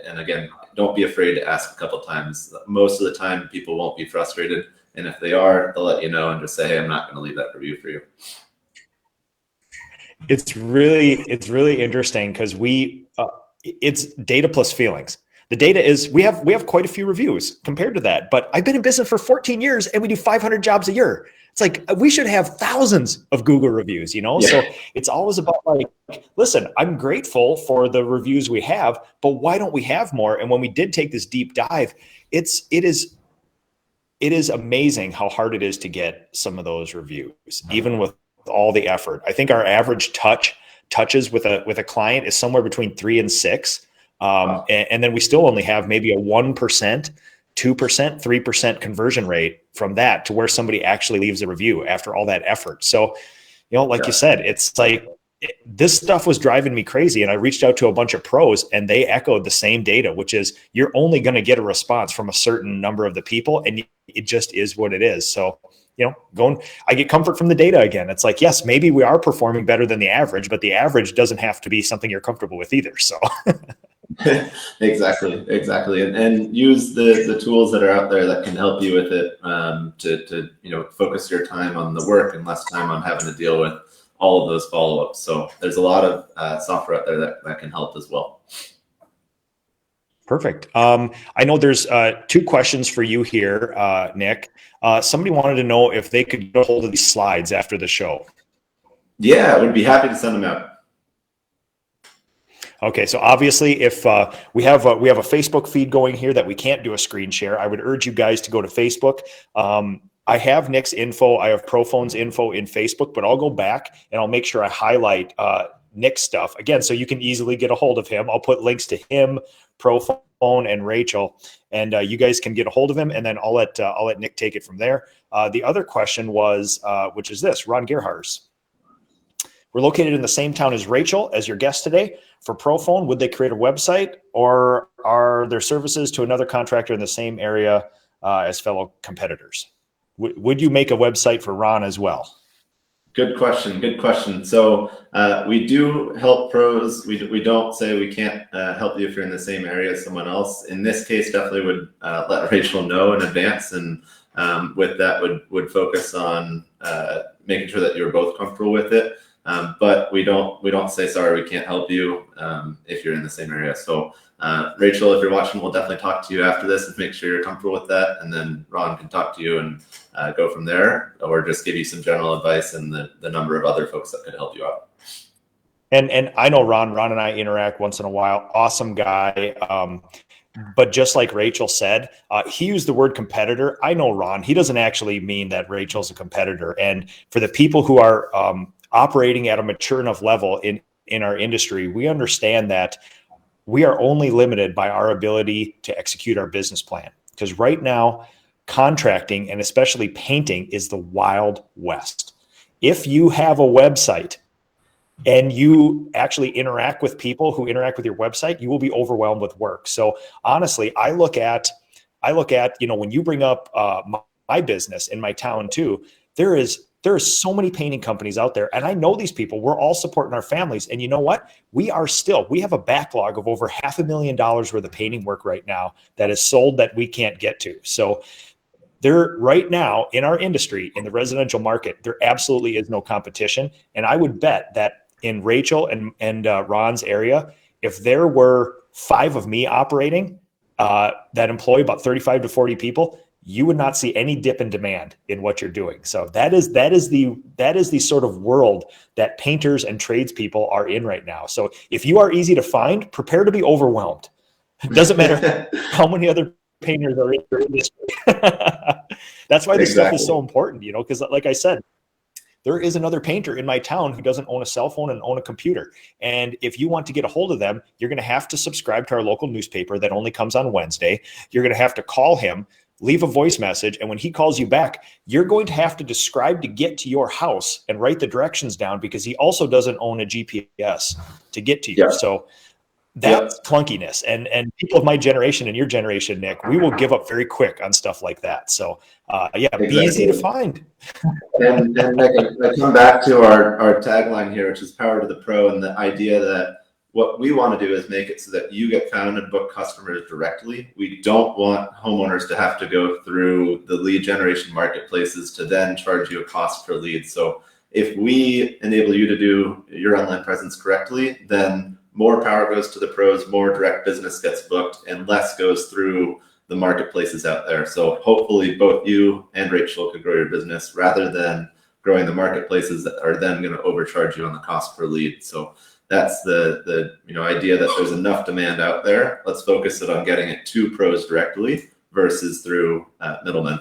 again, don't be afraid to ask a couple times. Most of the time, people won't be frustrated. And if they are, they'll let you know and just say, hey, I'm not going to leave that review for you. It's really interesting, because it's data plus feelings. The data is, we have quite a few reviews compared to that, but I've been in business for 14 years and we do 500 jobs a year. It's like, we should have thousands of Google reviews, So it's always about, like, listen, I'm grateful for the reviews we have, but why don't we have more? And when we did take this deep dive, it is amazing how hard it is to get some of those reviews, even with all the effort. I think our average touches with a client is somewhere between 3 and 6. And then we still only have maybe a 1%, 2%, 3% conversion rate from that to where somebody actually leaves a review after all that effort. So, like you said, it's like, this stuff was driving me crazy. And I reached out to a bunch of pros, and they echoed the same data, which is, you're only going to get a response from a certain number of the people, and it just is what it is. So, I get comfort from the data again. It's like, yes, maybe we are performing better than the average, but the average doesn't have to be something you're comfortable with either. So Exactly. And use the tools that are out there that can help you with it, to focus your time on the work and less time on having to deal with all of those follow-ups. So there's a lot of software out there that can help as well. Perfect. I know there's 2 questions for you here, Nick. Somebody wanted to know if they could get a hold of these slides after the show. Yeah, I would be happy to send them out. Okay, so obviously, if we have a Facebook feed going here that we can't do a screen share, I would urge you guys to go to Facebook. I have Nick's info, I have Prophone's info in Facebook, but I'll go back and I'll make sure I highlight Nick's stuff again, so you can easily get a hold of him. I'll put links to him, Prophone, and Rachel, and you guys can get a hold of him, and then I'll let Nick take it from there. The other question was, which is this, Ron Gerhars. We're located in the same town as Rachel, as your guest today. For Prophone, would they create a website, or are their services to another contractor in the same area as fellow competitors? Would you make a website for Ron as well? Good question. So we do help pros. We don't say we can't help you if you're in the same area as someone else. In this case, definitely would let Rachel know in advance, and with that would focus on making sure that you're both comfortable with it. but we don't say sorry, we can't help you if you're in the same area. So Rachel, if you're watching, we'll definitely talk to you after this and make sure you're comfortable with that. And then Ron can talk to you and go from there, or just give you some general advice and the number of other folks that could help you out. And I know Ron and I interact once in a while. Awesome guy. But just like Rachel said, he used the word competitor. I know Ron, he doesn't actually mean that Rachel's a competitor. And for the people who are operating at a mature enough level in our industry, we understand that we are only limited by our ability to execute our business plan. Because right now, contracting and especially painting is the Wild West. If you have a website and you actually interact with people who interact with your website, you will be overwhelmed with work. So honestly, I look at, when you bring up my business in my town too, there is so many painting companies out there. And I know these people, we're all supporting our families. And you know what? We have a backlog of over $500,000 worth of painting work right now that is sold that we can't get to. So there right now in our industry, in the residential market, there absolutely is no competition. And I would bet that in Rachel and Ron's area, if there were 5 of me operating that employ about 35 to 40 people, you would not see any dip in demand in what you're doing. So that is the sort of world that painters and tradespeople are in right now. So if you are easy to find, prepare to be overwhelmed. It doesn't matter how many other painters are in your industry. That's why this stuff is so important, because like I said, there is another painter in my town who doesn't own a cell phone and own a computer. And if you want to get a hold of them, you're going to have to subscribe to our local newspaper that only comes on Wednesday. You're going to have to call him, leave a voice message. And when he calls you back, you're going to have to describe to get to your house and write the directions down, because he also doesn't own a GPS to get to you. Yeah. So that's clunkiness. And people of my generation and your generation, Nick, we will give up very quick on stuff like that. So exactly. Be easy to find. And Nick, I come back to our tagline here, which is power to the pro, and the idea that what we want to do is make it so that you get found and book customers directly. We don't want homeowners to have to go through the lead generation marketplaces to then charge you a cost per lead. So if we enable you to do your online presence correctly, then more power goes to the pros, more direct business gets booked, and less goes through the marketplaces out there. So hopefully both you and Rachel could grow your business rather than growing the marketplaces that are then going to overcharge you on the cost per lead. So that's the idea that there's enough demand out there. Let's focus it on getting it to pros directly versus through middlemen.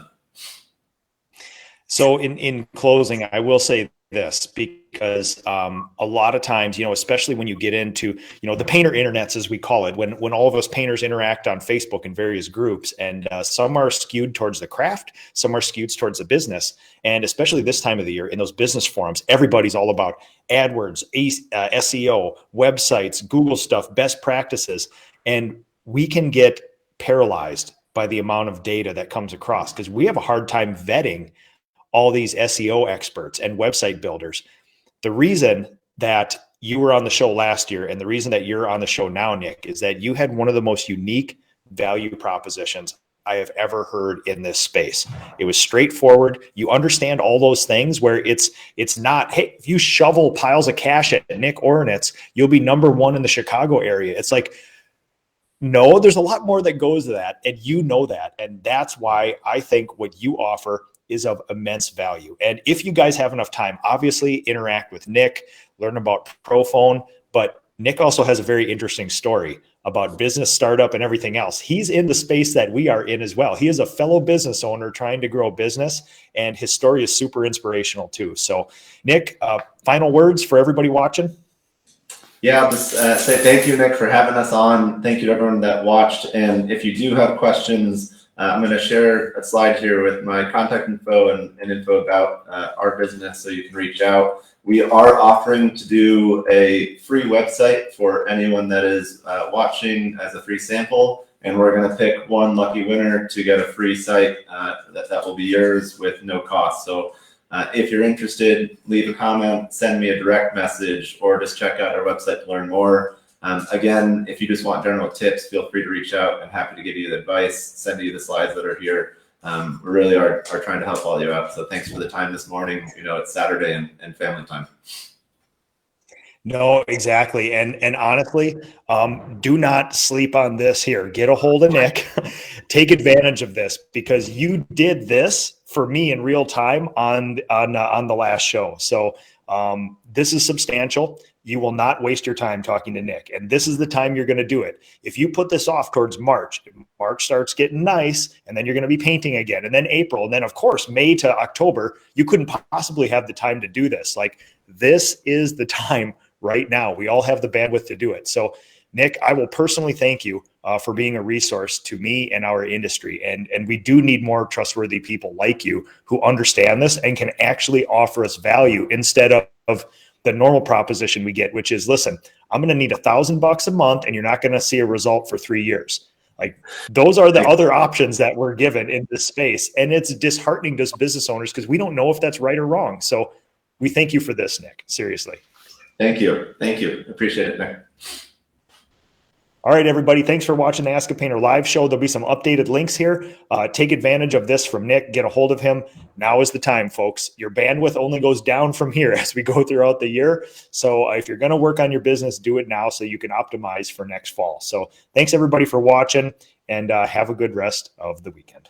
So in closing, I will say this, because a lot of times, especially when you get into, the painter internets, as we call it, when all of us painters interact on Facebook in various groups, and some are skewed towards the craft, some are skewed towards the business. And especially this time of the year in those business forums, everybody's all about AdWords, SEO, websites, Google stuff, best practices. And we can get paralyzed by the amount of data that comes across, because we have a hard time vetting all these SEO experts and website builders. The reason that you were on the show last year and the reason that you're on the show now, Nick, is that you had one of the most unique value propositions I have ever heard in this space. It was straightforward. You understand all those things where it's not, hey, if you shovel piles of cash at Nick Ornitz, you'll be number 1 in the Chicago area. It's like, no, there's a lot more that goes to that. And you know that. And that's why I think what you offer is of immense value. And if you guys have enough time, obviously interact with Nick, learn about ProPhone, but Nick also has a very interesting story about business startup and everything else. He's in the space that we are in as well. He is a fellow business owner trying to grow a business, and his story is super inspirational too. So Nick, final words for everybody watching? Yeah, I'll just say thank you, Nick, for having us on. Thank you to everyone that watched. And if you do have questions, I'm going to share a slide here with my contact info and info about our business, so you can reach out. We are offering to do a free website for anyone that is watching as a free sample, and we're going to pick one lucky winner to get a free site that will be yours with no cost. So if you're interested, leave a comment, send me a direct message, or just check out our website to learn more. Again, if you just want general tips, feel free to reach out. I'm happy to give you the advice, send you the slides that are here. We really are trying to help all you out. So thanks for the time this morning. It's Saturday and family time. No, exactly. And honestly, do not sleep on this here. Get a hold of Nick. Take advantage of this because you did this for me in real time on the last show. So this is substantial. You will not waste your time talking to Nick. And this is the time you're going to do it. If you put this off towards March, March starts getting nice, and then you're going to be painting again. And then April, and then of course, May to October, you couldn't possibly have the time to do this. Like this is the time right now. We all have the bandwidth to do it. So, Nick, I will personally thank you for being a resource to me and our industry. And we do need more trustworthy people like you who understand this and can actually offer us value instead of the normal proposition we get, which is, listen, I'm going to need $1,000 a month and you're not going to see a result for 3 years. Like those are the other options that we're given in this space. And it's disheartening to us business owners because we don't know if that's right or wrong. So we thank you for this, Nick. Seriously. Thank you. Thank you. Appreciate it, Nick. All right, everybody. Thanks for watching the Ask a Painter live show. There'll be some updated links here. Take advantage of this from Nick. Get a hold of him. Now is the time, folks. Your bandwidth only goes down from here as we go throughout the year. So if you're going to work on your business, do it now so you can optimize for next fall. So thanks, everybody, for watching, and have a good rest of the weekend.